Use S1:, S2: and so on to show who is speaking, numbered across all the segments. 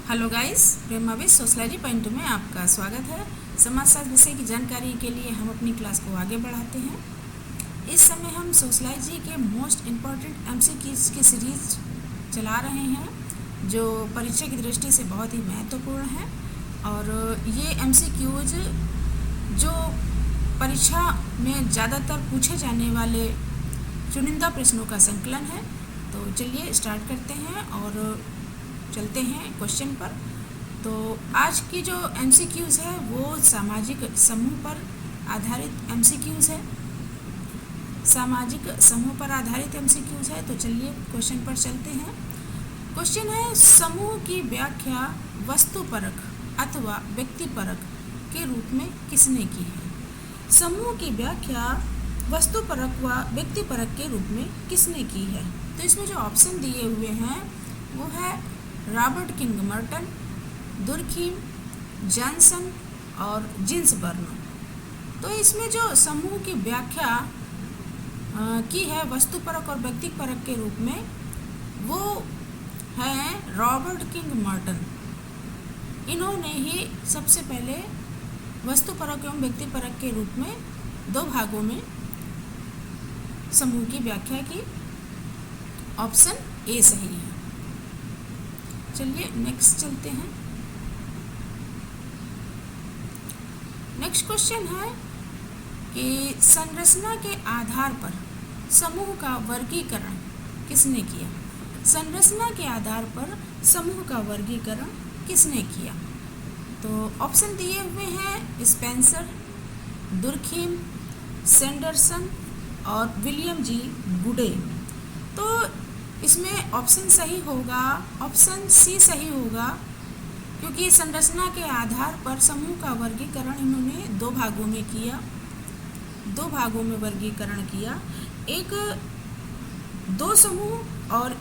S1: Hello guys, प्रेमाविश sociology point में आपका स्वागत है। समाजशास्त्र विषय की जानकारी के लिए हम अपनी क्लास को आगे बढ़ाते हैं। इस समय हम सोशलॉजी के मोस्ट इम्पॉर्टेंट एमसीक्यूज की सीरीज चला रहे हैं, जो परीक्षा की दृष्टि से बहुत ही महत्वपूर्ण है। और ये एमसीक्यूज जो परीक्षा में ज़्यादातर पूछे जाने वाले चुनिंदा प्रश्नों का संकलन है। तो चलिए स्टार्ट करते हैं और चलते हैं क्वेश्चन पर। तो आज की जो एमसीक्यूज़ है वो सामाजिक समूह पर आधारित एमसीक्यूज़ है। सामाजिक समूह पर आधारित एमसीक्यूज़ है। तो चलिए क्वेश्चन पर चलते हैं। क्वेश्चन है, समूह की व्याख्या वस्तुपरक अथवा व्यक्तिपरक के रूप में किसने की है? समूह की व्याख्या वस्तुपरक व व्यक्तिपरक के रूप में किसने की है? तो इसमें जो ऑप्शन दिए हुए हैं वो है Robert king Merton, Durkheim, Johnson और जिन्सबर्ग। तो इसमें जो समूह की व्याख्या की है वस्तुपरक और व्यक्तिपरक के रूप में, वो है रॉबर्ट किंग मर्टन। इन्होंने ही सबसे पहले वस्तुपरक एवं व्यक्तिपरक के रूप में दो भागों में समूह की व्याख्या की। ऑप्शन ए सही है। चलिए नेक्स्ट चलते हैं। नेक्स्ट क्वेश्चन है कि संरचना के आधार पर समूह का वर्गीकरण किसने किया? संरचना के आधार पर समूह का वर्गीकरण किसने किया? तो ऑप्शन दिए हुए हैं स्पेंसर, दुर्खीम, सैंडरसन और विलियम जी गुडे। तो इसमें ऑप्शन सही होगा, ऑप्शन सी सही होगा, क्योंकि संरचना के आधार पर समूह का वर्गीकरण इन्होंने दो भागों में किया, दो भागों में वर्गीकरण किया। एक दो समूह और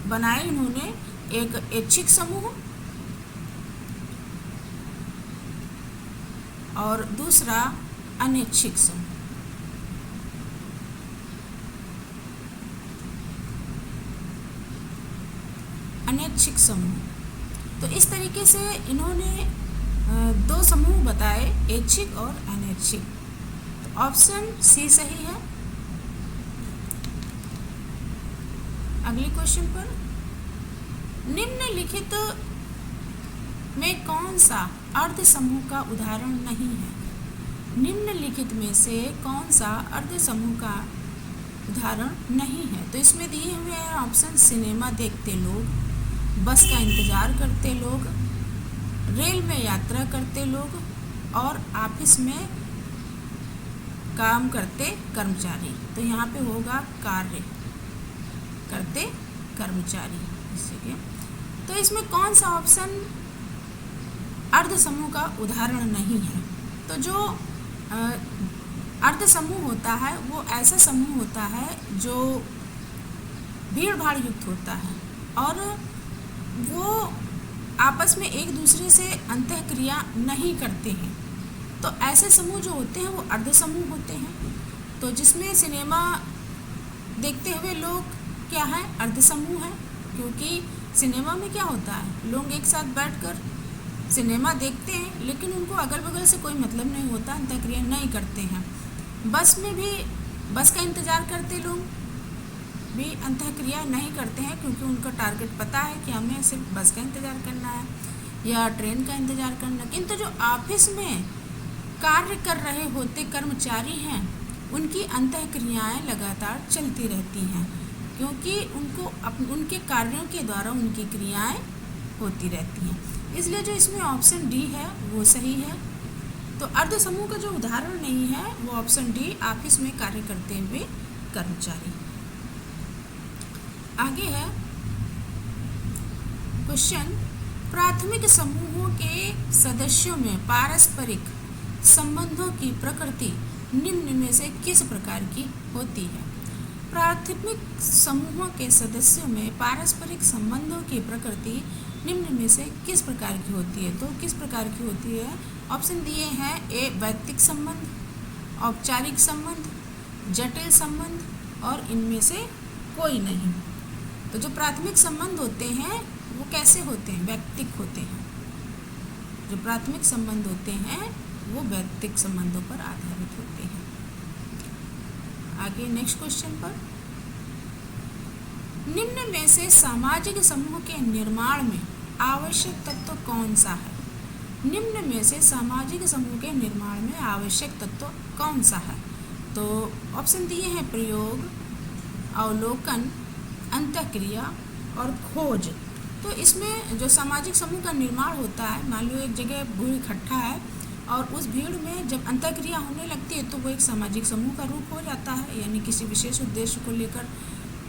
S1: बनाए इन्होंने, एक ऐच्छिक समूह और दूसरा अनैच्छिक समूह। अनैच्छिक समूह। तो इस तरीके से इन्होंने दो समूह बताए, ऐच्छिक और अनैच्छिक। तो ऑप्शन सी सही है। अगले क्वेश्चन पर, निम्नलिखित में कौन सा अर्ध समूह का उदाहरण नहीं है? निम्नलिखित में से कौन सा अर्ध समूह का उदाहरण नहीं है? तो इसमें दिए हुए हैं ऑप्शन सिनेमा देखते लोग, बस का इंतज़ार करते लोग, रेल में यात्रा करते लोग और ऑफिस में काम करते कर्मचारी। तो यहाँ पे होगा कार्य करते कर्मचारी। इसलिए तो इसमें कौन सा ऑप्शन अर्ध समूह का उदाहरण नहीं है? तो जो अर्ध समूह होता है वो ऐसा समूह होता है जो भीड़ भाड़ युक्त होता है और वो आपस में एक दूसरे से अंतःक्रिया नहीं करते हैं। तो ऐसे समूह जो होते हैं वो अर्ध समूह होते हैं। तो जिसमें सिनेमा देखते हुए लोग क्या है, अर्ध समूह है, क्योंकि सिनेमा में क्या होता है, लोग एक साथ बैठकर सिनेमा देखते हैं, लेकिन उनको अगल बगल से कोई मतलब नहीं होता, अंतःक्रिया नहीं करते हैं। बस में भी बस का इंतज़ार करते लोग भी अंतःक्रिया नहीं करते हैं, क्योंकि उनका टारगेट पता है कि हमें सिर्फ बस का इंतज़ार करना है या ट्रेन का इंतज़ार करना है। किंतु जो ऑफिस में कार्य कर रहे होते कर्मचारी हैं, उनकी अंतःक्रियाएं लगातार चलती रहती हैं, क्योंकि उनको उनके कार्यों के द्वारा उनकी क्रियाएं होती रहती हैं। इसलिए जो इसमें ऑप्शन डी है वो सही है। तो अर्ध समूह का जो उदाहरण नहीं है वो ऑप्शन डी, ऑफिस में कार्य करते हुए कर्मचारी। आगे है क्वेश्चन, प्राथमिक समूहों के सदस्यों में पारस्परिक संबंधों की प्रकृति निम्न में से किस प्रकार की होती है? प्राथमिक समूहों के सदस्यों में पारस्परिक संबंधों की प्रकृति निम्न में से किस प्रकार की होती है? तो किस प्रकार की होती है? ऑप्शन दिए हैं, ए वैयक्तिक संबंध, औपचारिक संबंध, जटिल संबंध और इनमें से कोई नहीं। तो जो प्राथमिक संबंध होते हैं वो कैसे होते हैं? वैयक्तिक होते हैं। जो प्राथमिक संबंध होते हैं वो वैयक्तिक संबंधों पर आधारित होते हैं। आगे नेक्स्ट क्वेश्चन पर, निम्न में से सामाजिक समूह के निर्माण में आवश्यक तत्व कौन सा है? निम्न में से सामाजिक समूह के निर्माण में आवश्यक तत्व कौन सा है? तो ऑप्शन दिए हैं प्रयोग, अवलोकन, अंतःक्रिया और खोज। तो इसमें जो सामाजिक समूह का निर्माण होता है, मान लो एक जगह भीड़ इकट्ठा है और उस भीड़ में जब अंतःक्रिया होने लगती है तो वो एक सामाजिक समूह का रूप हो जाता है, यानी किसी विशेष उद्देश्य को लेकर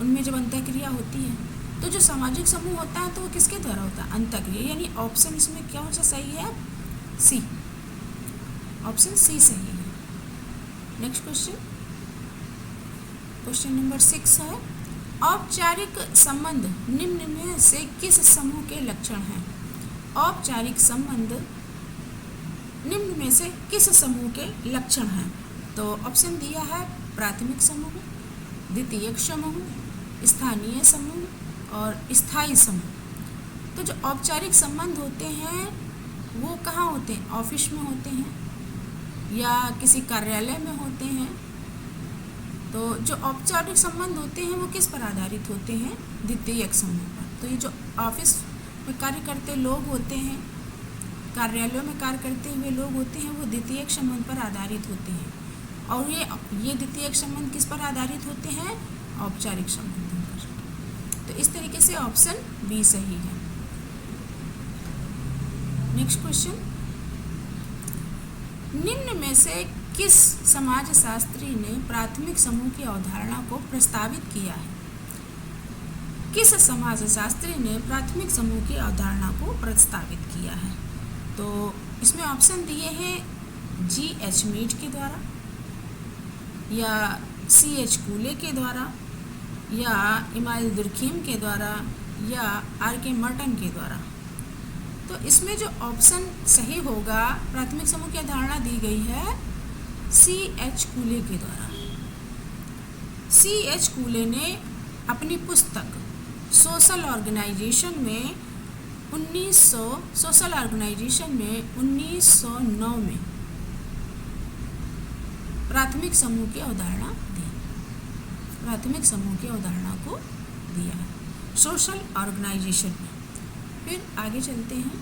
S1: उनमें जब अंतःक्रिया होती है तो जो सामाजिक समूह होता है तो वो किसके द्वारा होता है? अंतःक्रिया। यानी ऑप्शन इसमें कौन सा सही है? सी, ऑप्शन सी सही है। नेक्स्ट क्वेश्चन, क्वेश्चन नंबर 6 है, औपचारिक संबंध निम्न में से किस समूह के लक्षण हैं? औपचारिक संबंध निम्न में से किस समूह के लक्षण हैं? तो ऑप्शन दिया है प्राथमिक समूह, द्वितीयक समूह, स्थानीय समूह और स्थायी समूह। तो जो औपचारिक संबंध होते हैं वो कहाँ होते हैं? ऑफिस में होते हैं या किसी कार्यालय में होते हैं। तो जो औपचारिक संबंध होते हैं वो किस पर आधारित होते हैं? द्वितीयक समूह पर। तो ये जो ऑफिस में कार्य करते लोग होते हैं, कार्यालयों में कार्य करते हुए लोग होते हैं, वो द्वितीयक संबंध पर आधारित होते हैं। और ये द्वितीयक संबंध किस पर आधारित होते हैं? औपचारिक संबंधों पर। तो इस तरीके से ऑप्शन बी सही है। नेक्स्ट क्वेश्चन, निम्न में से किस समाजशास्त्री ने प्राथमिक समूह की अवधारणा को प्रस्तावित किया है? किस समाजशास्त्री ने प्राथमिक समूह की अवधारणा को प्रस्तावित किया है? तो इसमें ऑप्शन दिए हैं जी.एच. मीट के द्वारा या सी.एच. कूले के द्वारा या इमाइल दुर्खीम के द्वारा या आर.के. मर्टन के द्वारा। तो इसमें जो ऑप्शन सही होगा, प्राथमिक समूह की अवधारणा दी गई है सी.एच. कूले के द्वारा। सी.एच. कूले ने अपनी पुस्तक सोशल ऑर्गेनाइजेशन में 1909 में प्राथमिक समूह की अवधारणा दी, प्राथमिक समूह की अवधारणा को दिया है सोशल ऑर्गेनाइजेशन में। फिर आगे चलते हैं।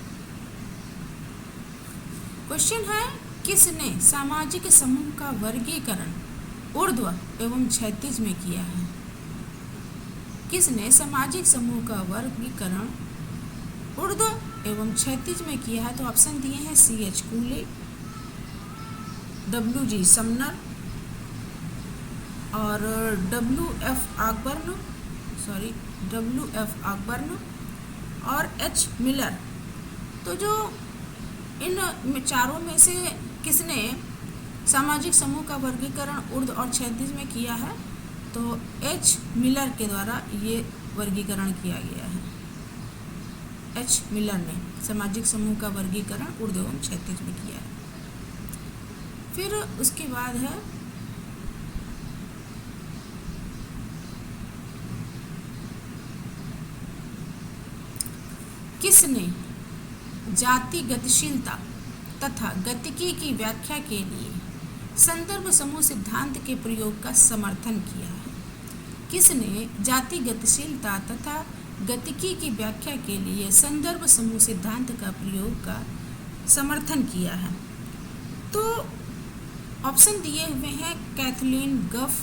S1: क्वेश्चन है, किसने सामाजिक समूह का वर्गीकरण ऊर्ध्व एवं क्षैतिज में किया है? किसने सामाजिक समूह का वर्गीकरण ऊर्ध्व एवं क्षैतिज में किया है? तो ऑप्शन दिए हैं सी.एच. कूले, डब्ल्यू.जी. समनर और डब्ल्यू.एफ. ऑकबर्न और एच. मिलर। तो जो इन चारों में से किसने सामाजिक समूह का वर्गीकरण ऊर्ध्व और क्षैतिज में किया है? तो एच. मिलर के द्वारा ये वर्गीकरण किया गया है। एच. मिलर ने सामाजिक समूह का वर्गीकरण ऊर्ध्व एवं क्षैतिज में किया है। फिर उसके बाद है किसने जाति गतिशीलता तथा गतिकी की व्याख्या के लिए संदर्भ समूह सिद्धांत के प्रयोग का समर्थन किया है? किसने जाति गतिशीलता तथा गतिकी की व्याख्या के लिए संदर्भ समूह सिद्धांत का प्रयोग का समर्थन किया है? तो ऑप्शन दिए हुए हैं कैथलीन गफ,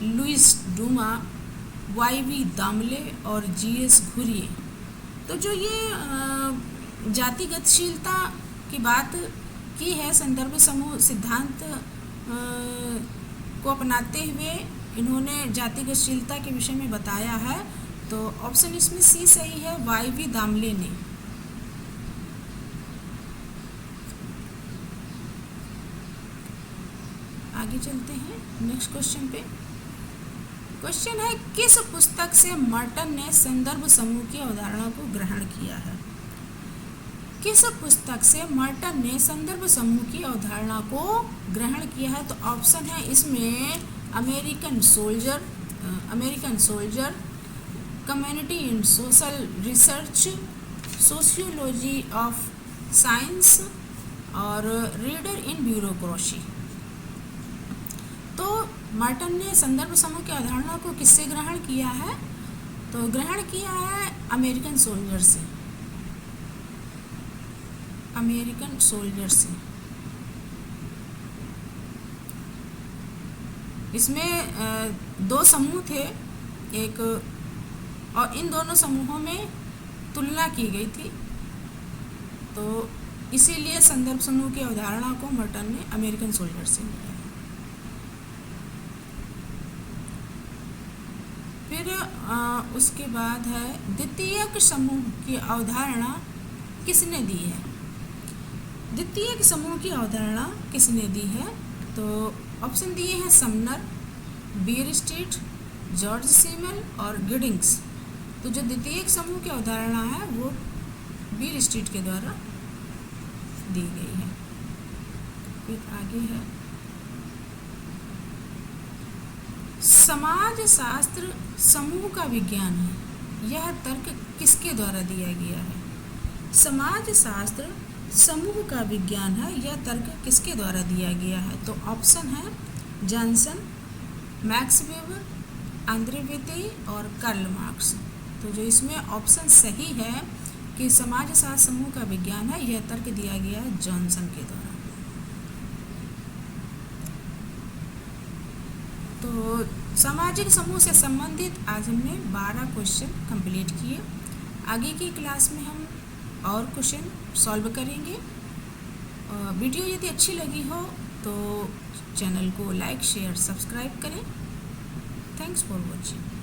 S1: लुइस डूमा, वाई.वी. दामले और जी.एस. घुरिये। तो जो ये जाति गतिशीलता की बात की है, संदर्भ समूह सिद्धांत को अपनाते हुए इन्होंने जाति गतिशीलता के विषय में बताया है। तो ऑप्शन इसमें सी सही है, वाई.वी. दामले ने। आगे चलते हैं नेक्स्ट क्वेश्चन पे। क्वेश्चन है, किस पुस्तक से मर्टन ने संदर्भ समूह की अवधारणा को ग्रहण किया है? किस पुस्तक से मर्टन ने संदर्भ समूह की अवधारणा को ग्रहण किया है? तो ऑप्शन है इसमें American soldier, community in social research, sociology of science और रीडर इन ब्यूरोक्रेसी। तो मार्टन ने संदर्भ समूह की अवधारणा को किससे ग्रहण किया है? तो ग्रहण किया है अमेरिकन सोल्जर से, अमेरिकन सोल्जर से। इसमें दो समूह थे, एक, और इन दोनों समूहों में तुलना की गई थी। तो इसीलिए संदर्भ समूह की अवधारणा को मार्टन ने अमेरिकन सोल्जर से लिया। फिर उसके बाद है द्वितीयक समूह की अवधारणा किसने दी है? द्वितीयक समूह की अवधारणा किसने दी है? तो ऑप्शन दिए हैं समनर, बीयरस्ट्रीट, जॉर्ज सीमल और गिडिंग्स। तो जो द्वितीयक समूह की अवधारणा है वो बीयरस्ट्रीट के द्वारा दी गई है। फिर आगे है समाज शास्त्र समूह का विज्ञान है, यह तर्क किसके द्वारा दिया गया है? समाज शास्त्र समूह का विज्ञान है, यह तर्क किसके द्वारा दिया गया है? तो ऑप्शन है जॉनसन, मैक्स वेबर, आंद्रे बेते और कार्ल मार्क्स। तो जो इसमें ऑप्शन सही है कि समाज शास्त्र समूह का विज्ञान है, यह तर्क दिया गया है जॉनसन के द्वारा। तो सामाजिक समूह से संबंधित आज हमने 12 क्वेश्चन कंप्लीट किए। आगे की क्लास में हम और क्वेश्चन सॉल्व करेंगे। वीडियो यदि अच्छी लगी हो तो चैनल को लाइक, शेयर, सब्सक्राइब करें। Thanks for watching.